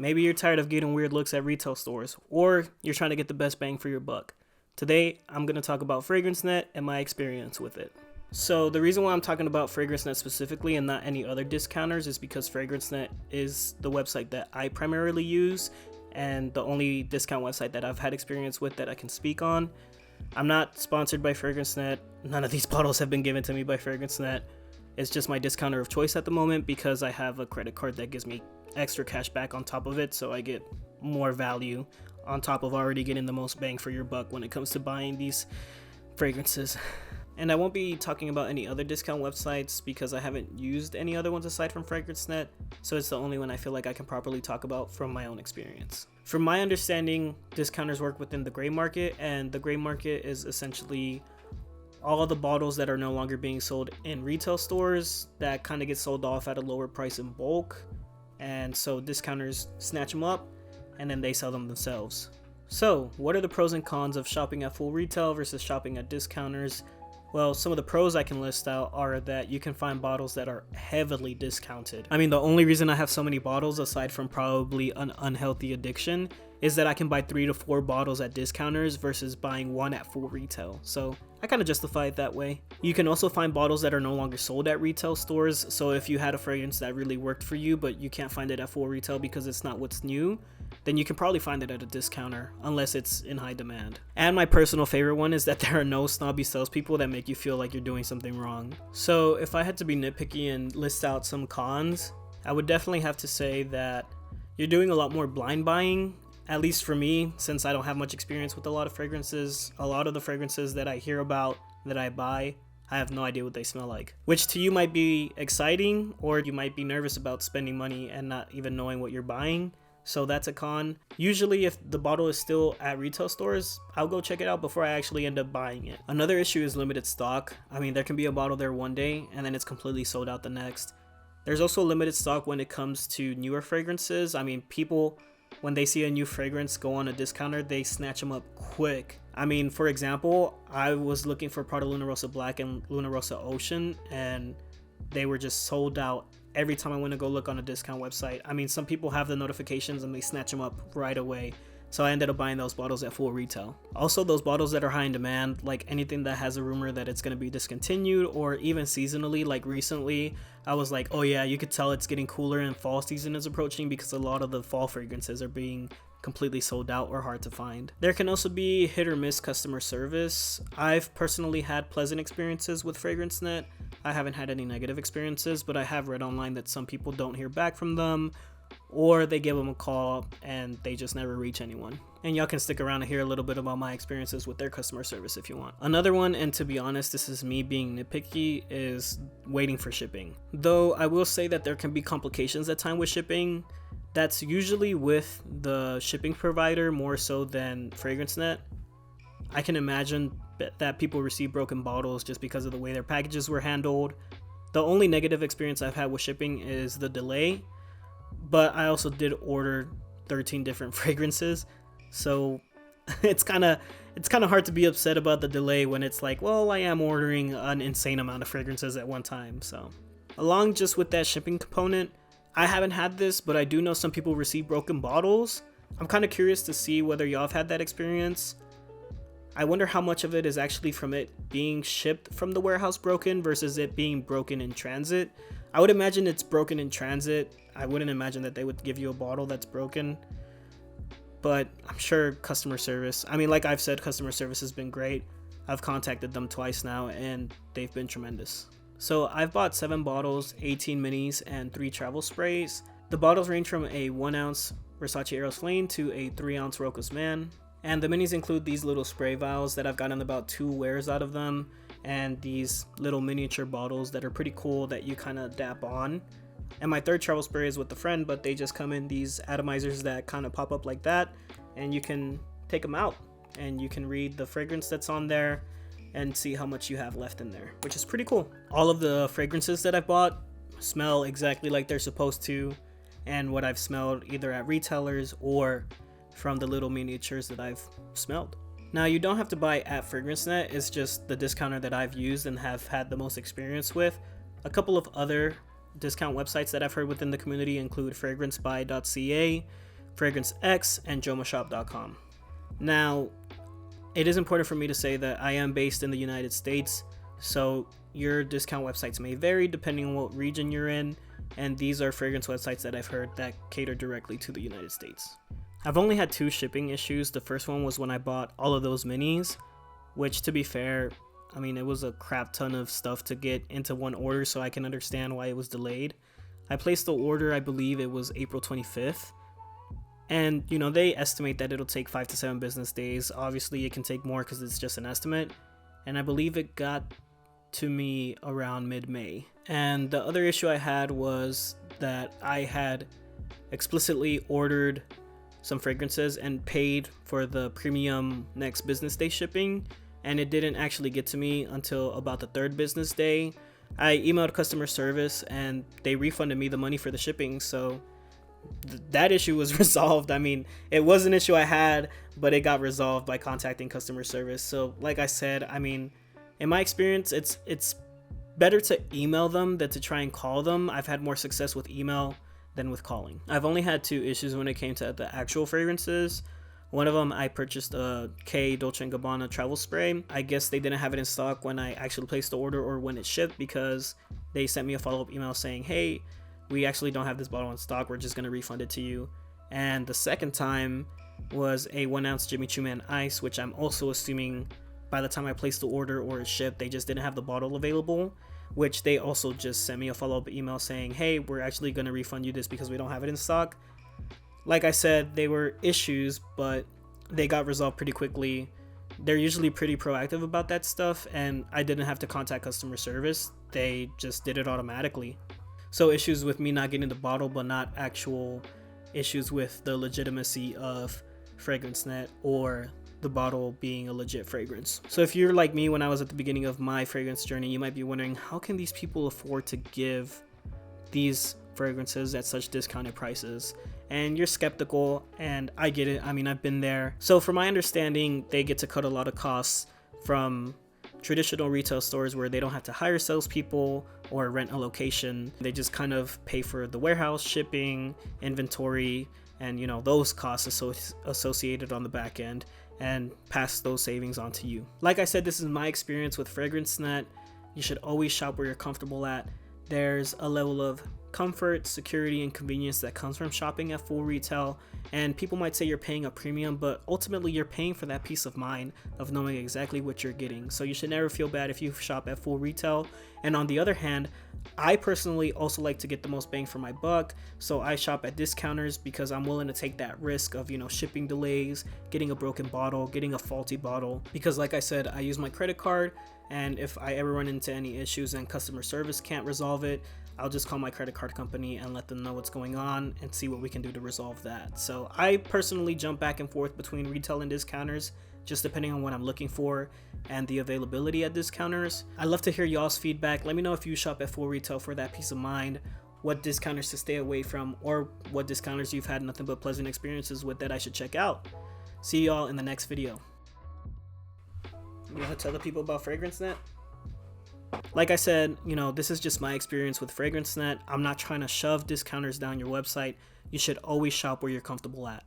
Maybe you're tired of getting weird looks at retail stores, or you're trying to get the best bang for your buck. Today, I'm going to talk about Fragrancenet and my experience with it. So the reason why I'm talking about Fragrancenet specifically and not any other discounters is because Fragrancenet is the website that I primarily use and the only discount website that I've had experience with that I can speak on. I'm not sponsored by Fragrancenet. None of these bottles have been given to me by Fragrancenet. It's just my discounter of choice at the moment because I have a credit card that gives me extra cash back on top of it, so I get more value on top of already getting the most bang for your buck when it comes to buying these fragrances. And I won't be talking about any other discount websites because I haven't used any other ones aside from Fragrancenet, so it's the only one I feel like I can properly talk about from my own experience. From my understanding, discounters work within the gray market, and the gray market is essentially all of the bottles that are no longer being sold in retail stores that kind of get sold off at a lower price in bulk, and so discounters snatch them up and then they sell them themselves. So what are the pros and cons of shopping at full retail versus shopping at discounters? Well, some of the pros I can list out are that you can find bottles that are heavily discounted. I mean, the only reason I have so many bottles, aside from probably an unhealthy addiction, is that I can buy 3 to 4 bottles at discounters versus buying one at full retail. So I kind of justify it that way. You can also find bottles that are no longer sold at retail stores. So if you had a fragrance that really worked for you, but you can't find it at full retail because it's not what's new, then you can probably find it at a discounter unless it's in high demand. And my personal favorite one is that there are no snobby salespeople that make you feel like you're doing something wrong. So if I had to be nitpicky and list out some cons, I would definitely have to say that you're doing a lot more blind buying. At least for me, since I don't have much experience with a lot of fragrances, a lot of the fragrances that I hear about, that I buy, I have no idea what they smell like. Which to you might be exciting, or you might be nervous about spending money and not even knowing what you're buying. So that's a con. Usually if the bottle is still at retail stores, I'll go check it out before I actually end up buying it. Another issue is limited stock. I mean, there can be a bottle there one day and then it's completely sold out the next. There's also limited stock when it comes to newer fragrances. I mean, people, when they see a new fragrance go on a discounter, they snatch them up quick. I mean, for example, I was looking for Prada Luna Rossa Black and Luna Rossa Ocean, and they were just sold out every time I went to go look on a discount website. I mean, some people have the notifications and they snatch them up right away. So I ended up buying those bottles at full retail. Also, those bottles that are high in demand, like anything that has a rumor that it's going to be discontinued, or even seasonally, like recently, I was like, oh yeah, you could tell it's getting cooler and fall season is approaching because a lot of the fall fragrances are being completely sold out or hard to find. There can also be hit or miss customer service. I've personally had pleasant experiences with Fragrancenet. I haven't had any negative experiences, but I have read online that some people don't hear back from them, or they give them a call and they just never reach anyone. And y'all can stick around and hear a little bit about my experiences with their customer service if you want. Another one, and to be honest, this is me being nitpicky, is waiting for shipping. Though I will say that there can be complications at time with shipping. That's usually with the shipping provider more so than Fragrancenet. I can imagine that people receive broken bottles just because of the way their packages were handled. The only negative experience I've had with shipping is the delay, but I also did order 13 different fragrances, so it's kind of hard to be upset about the delay when it's like, well, I am ordering an insane amount of fragrances at one time. So along just with that shipping component, I haven't had this, but I do know some people receive broken bottles. I'm kind of curious to see whether y'all have had that experience. I wonder how much of it is actually from it being shipped from the warehouse broken versus it being broken in transit. I would imagine it's broken in transit. I wouldn't imagine that they would give you a bottle that's broken, but I'm sure customer service, I mean, like I've said, customer service has been great. I've contacted them twice now and they've been tremendous. So I've bought 7 bottles, 18 minis, and 3 travel sprays. The bottles range from a 1 ounce Versace Eros Flame to a 3 ounce Roca's Man. And the minis include these little spray vials that I've gotten about 2 wears out of them, and these little miniature bottles that are pretty cool that you kind of dap on. And my 3rd travel spray is with a friend, but they just come in these atomizers that kind of pop up like that, and you can take them out and you can read the fragrance that's on there and see how much you have left in there, which is pretty cool. All of the fragrances that I bought smell exactly like they're supposed to, and what I've smelled either at retailers or from the little miniatures that I've smelled. Now, you don't have to buy at Fragrancenet, it's just the discounter that I've used and have had the most experience with. A couple of other discount websites that I've heard within the community include fragrancebuy.ca Fragrance X, and jomashop.com. Now, it is important for me to say that I am based in the United States, so your discount websites may vary depending on what region you're in, and these are fragrance websites that I've heard that cater directly to the United States. I've only had 2 shipping issues. The first one was when I bought all of those minis, which, to be fair, I mean, it was a crap ton of stuff to get into one order, so I can understand why it was delayed. I placed the order, I believe it was April 25th, and they estimate that it'll take 5 to 7 business days. Obviously it can take more because it's just an estimate, and I believe it got to me around mid-May. And the other issue I had was that I had explicitly ordered some fragrances and paid for the premium next business day shipping, and it didn't actually get to me until about the 3rd business day. I emailed customer service and they refunded me the money for the shipping, so that issue was resolved. I mean, it was an issue I had, but it got resolved by contacting customer service. So like I said, I mean, in my experience, it's better to email them than to try and call them. I've had more success with email than with calling. I've only had 2 issues when it came to the actual fragrances. One of them, I purchased a K Dolce & Gabbana travel spray. I guess they didn't have it in stock when I actually placed the order or when it shipped, because they sent me a follow-up email saying, hey, we actually don't have this bottle in stock, we're just going to refund it to you. And the second time was a 1-ounce Jimmy Choo Man Ice, which I'm also assuming by the time I placed the order or it shipped, they just didn't have the bottle available, which they also just sent me a follow-up email saying, hey, we're actually going to refund you this because we don't have it in stock. Like I said, they were issues, but they got resolved pretty quickly. They're usually pretty proactive about that stuff, and I didn't have to contact customer service. They just did it automatically. So issues with me not getting the bottle, but not actual issues with the legitimacy of Fragrancenet or the bottle being a legit fragrance. So if you're like me when I was at the beginning of my fragrance journey, you might be wondering, how can these people afford to give these fragrances at such discounted prices? And you're skeptical, and I get it. I mean, I've been there. So from my understanding, they get to cut a lot of costs from traditional retail stores where they don't have to hire salespeople or rent a location. They just kind of pay for the warehouse, shipping, inventory, and those costs associated on the back end, and pass those savings on to you. Like I said, this is my experience with Fragrancenet. You should always shop where you're comfortable at. There's a level of comfort, security, and convenience that comes from shopping at full retail, and people might say you're paying a premium, but ultimately you're paying for that peace of mind of knowing exactly what you're getting. So you should never feel bad if you shop at full retail. And on the other hand, I personally also like to get the most bang for my buck, so I shop at discounters because I'm willing to take that risk of shipping delays, getting a broken bottle, getting a faulty bottle, because like I said, I use my credit card, and if I ever run into any issues and customer service can't resolve it, I'll just call my credit card company and let them know what's going on and see what we can do to resolve that. So I personally jump back and forth between retail and discounters, just depending on what I'm looking for and the availability at discounters. I'd love to hear y'all's feedback. Let me know if you shop at full retail for that peace of mind, what discounters to stay away from, or what discounters you've had nothing but pleasant experiences with that I should check out. See y'all in the next video. You want to tell the people about Fragrancenet? Like I said, this is just my experience with Fragrancenet. I'm not trying to shove discounters down your website. You should always shop where you're comfortable at.